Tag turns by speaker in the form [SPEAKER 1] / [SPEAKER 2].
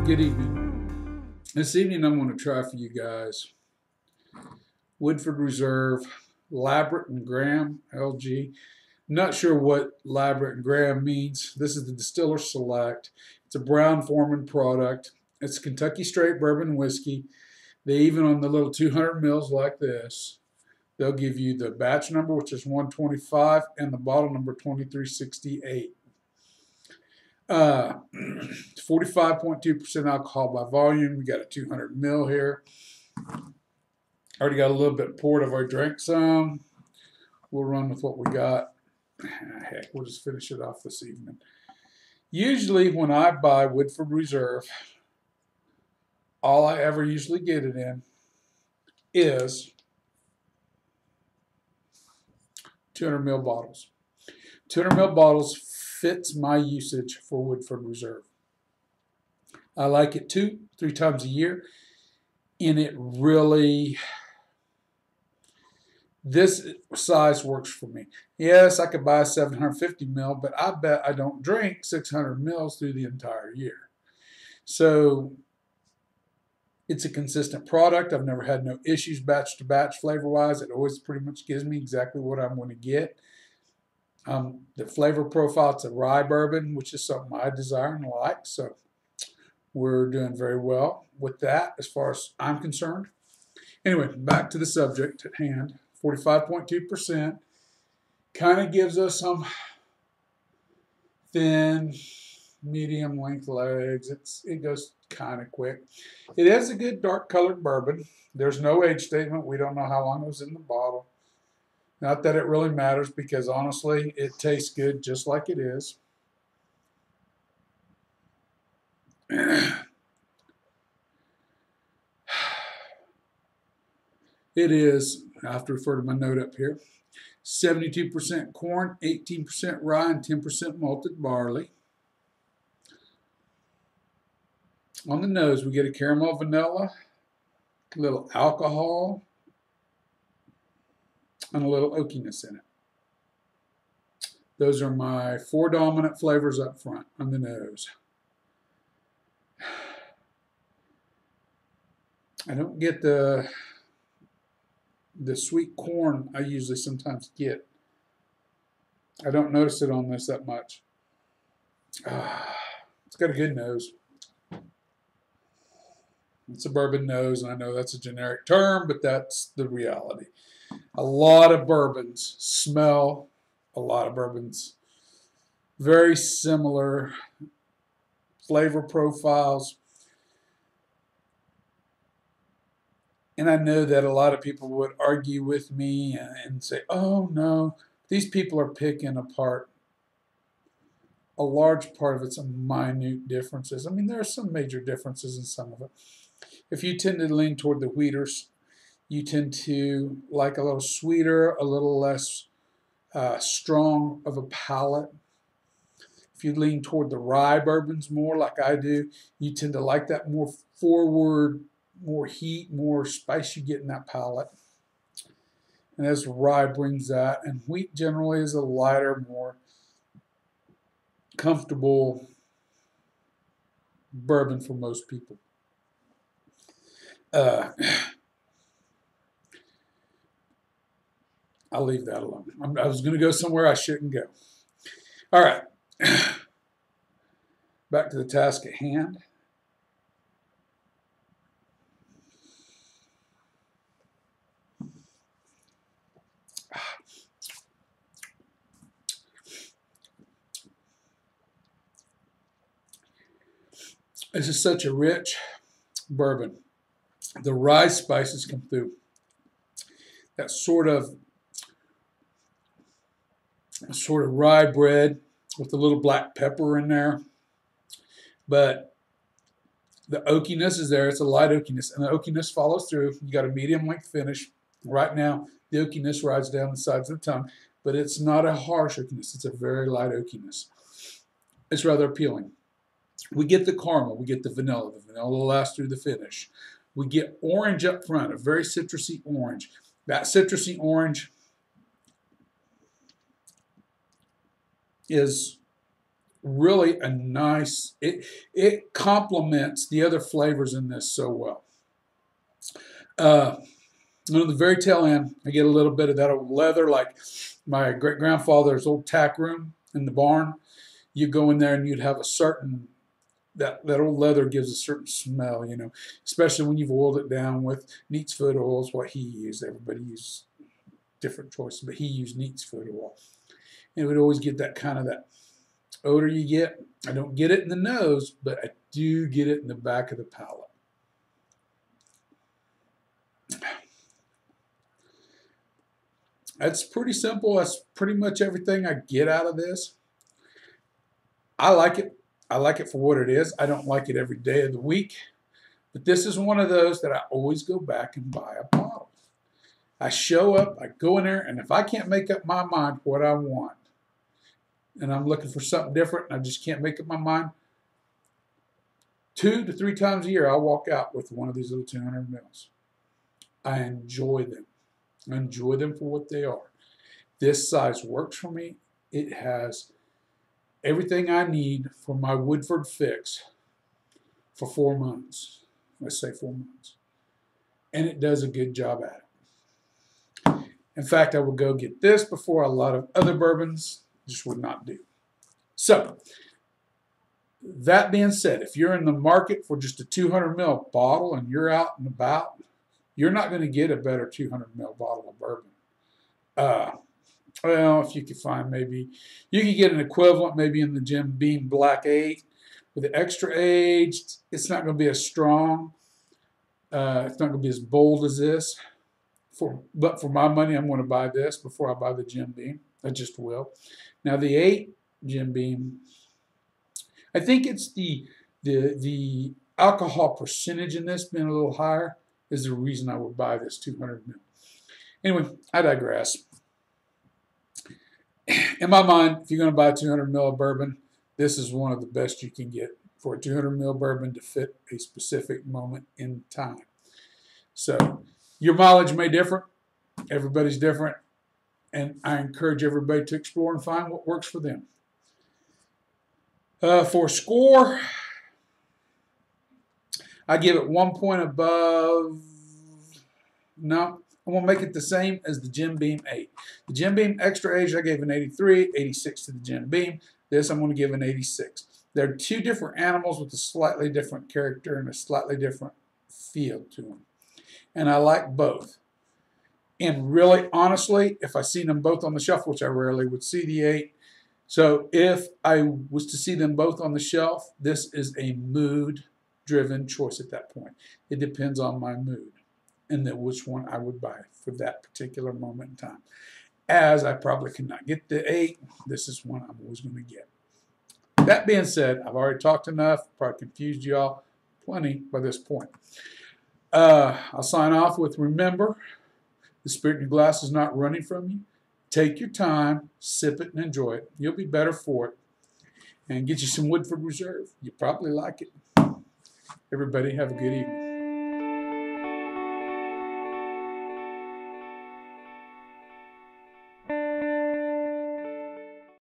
[SPEAKER 1] Good evening. This evening I'm going to try for you guys Woodford Reserve Labrador and Graham LG. I'm not sure what Labrador and Graham means. This is the Distillers Select. It's a Brown-Forman product. It's Kentucky straight bourbon whiskey. They even on the little 200 mils like this, they'll give you the batch number, which is 125, and the bottle number 2368. 45.2% alcohol by volume. We got a 200 mil here. Already got a little bit poured. I've already drank some. We'll run with what we got. Heck, we'll just finish it off this evening. Usually when I buy Woodford Reserve, all I ever usually get it in is 200 mil bottles. 200 mil bottles fits my usage for Woodford Reserve. I like it 2-3 times a year, and it really, this size works for me. Yes, I could buy a 750 mil, but I bet I don't drink 600 mils through the entire year. So it's a consistent product. I've never had no issues batch to batch flavor-wise. It always pretty much gives me exactly what I'm going to get. The flavor profile, it's a rye bourbon, which is something I desire and like. So we're doing very well with that as far as I'm concerned. Anyway, back to the subject at hand. 45.2% kind of gives us some thin, medium length legs. It goes kind of quick. It is a good dark colored bourbon. There's no age statement. We don't know how long it was in the bottle. Not that it really matters, because honestly, it tastes good just like it is. It is, I have to refer to my note up here, 72% corn, 18% rye, and 10% malted barley. On the nose, we get a caramel vanilla, a little alcohol, and a little oakiness in it. Those are my 4 dominant flavors up front on the nose. I don't get the sweet corn I usually sometimes get. I don't notice it on this that much. It's got a good nose. It's a bourbon nose, and I know that's a generic term, but that's the reality. A lot of bourbons smell, a lot of bourbons very similar flavor profiles. And I know that a lot of people would argue with me and say, oh no, these people are picking apart. A large part of it's a minute differences. I mean, there are some major differences in some of it. If you tend to lean toward the wheaters, you tend to like a little sweeter, a little less strong of a palate. If you lean toward the rye bourbons more like I do, you tend to like that more forward, more heat, more spice you get in that palate. And as rye brings that, and wheat generally is a lighter, more comfortable bourbon for most people. I'll leave that alone. I was going to go somewhere I shouldn't go. All right. Back to the task at hand. This is such a rich bourbon. The rye spices come through. That sort of rye bread with a little black pepper in there. But the oakiness is there. It's a light oakiness, and the oakiness follows through. You got a medium length finish. Right now, the oakiness rides down the sides of the tongue, but it's not a harsh oakiness. It's a very light oakiness. It's rather appealing. We get the caramel. We get the vanilla. The vanilla lasts through the finish. We get orange up front, a very citrusy orange. That citrusy orange is really a nice, it complements the other flavors in this so well. On the very tail end, I get a little bit of that old leather, like my great grandfather's old tack room in the barn. You go in there and you'd have a certain, that old leather gives a certain smell, you know, especially when you've oiled it down with neat's foot oil is what he used. Everybody used different choices, but he used neat's foot oil. And it would always get that kind of that odor you get. I don't get it in the nose, but I do get it in the back of the palate. That's pretty simple. That's pretty much everything I get out of this. I like it. I like it for what it is. I don't like it every day of the week. But this is one of those that I always go back and buy a bottle. I show up, I go in there, and if I can't make up my mind what I want, and I'm looking for something different, and I just can't make up my mind, 2 to 3 times a year, I'll walk out with one of these little 200 mils. I enjoy them. I enjoy them for what they are. This size works for me. It has everything I need for my Woodford fix for 4 months. Let's say 4 months. And it does a good job at it. In fact, I would go get this before a lot of other bourbons just would not do. So, that being said, if you're in the market for just a 200 ml bottle and you're out and about, you're not going to get a better 200 ml bottle of bourbon. Well, if you could find maybe, you could get an equivalent maybe in the Jim Beam Black 8 with the extra aged. It's not going to be as strong. It's not going to be as bold as this. But for my money, I'm going to buy this before I buy the Jim Beam. I just will. Now the 8 Jim Beam, I think it's the alcohol percentage in this being a little higher is the reason I would buy this 200 ml. Anyway, I digress. In my mind, if you're going to buy 200 ml of bourbon, this is one of the best you can get for a 200 ml bourbon to fit a specific moment in time. So your mileage may differ. Everybody's different. And I encourage everybody to explore and find what works for them. For score, I give it 1 point above. No, I'm going to make it the same as the Jim Beam 8. The Jim Beam Extra Age, I gave an 83, 86 to the Jim Beam. This I'm going to give an 86. They're 2 different animals with a slightly different character and a slightly different feel to them. And I like both. And really, honestly, if I seen them both on the shelf, which I rarely would see the 8, so if I was to see them both on the shelf, this is a mood-driven choice at that point. It depends on my mood and then which one I would buy for that particular moment in time. As I probably cannot get the 8, this is one I'm always going to get. That being said, I've already talked enough, probably confused y'all plenty by this point. I'll sign off with remember, the spirit in your glass is not running from you. Take your time, sip it, and enjoy it. You'll be better for it. And get you some Woodford Reserve. You'll probably like it. Everybody have a good evening.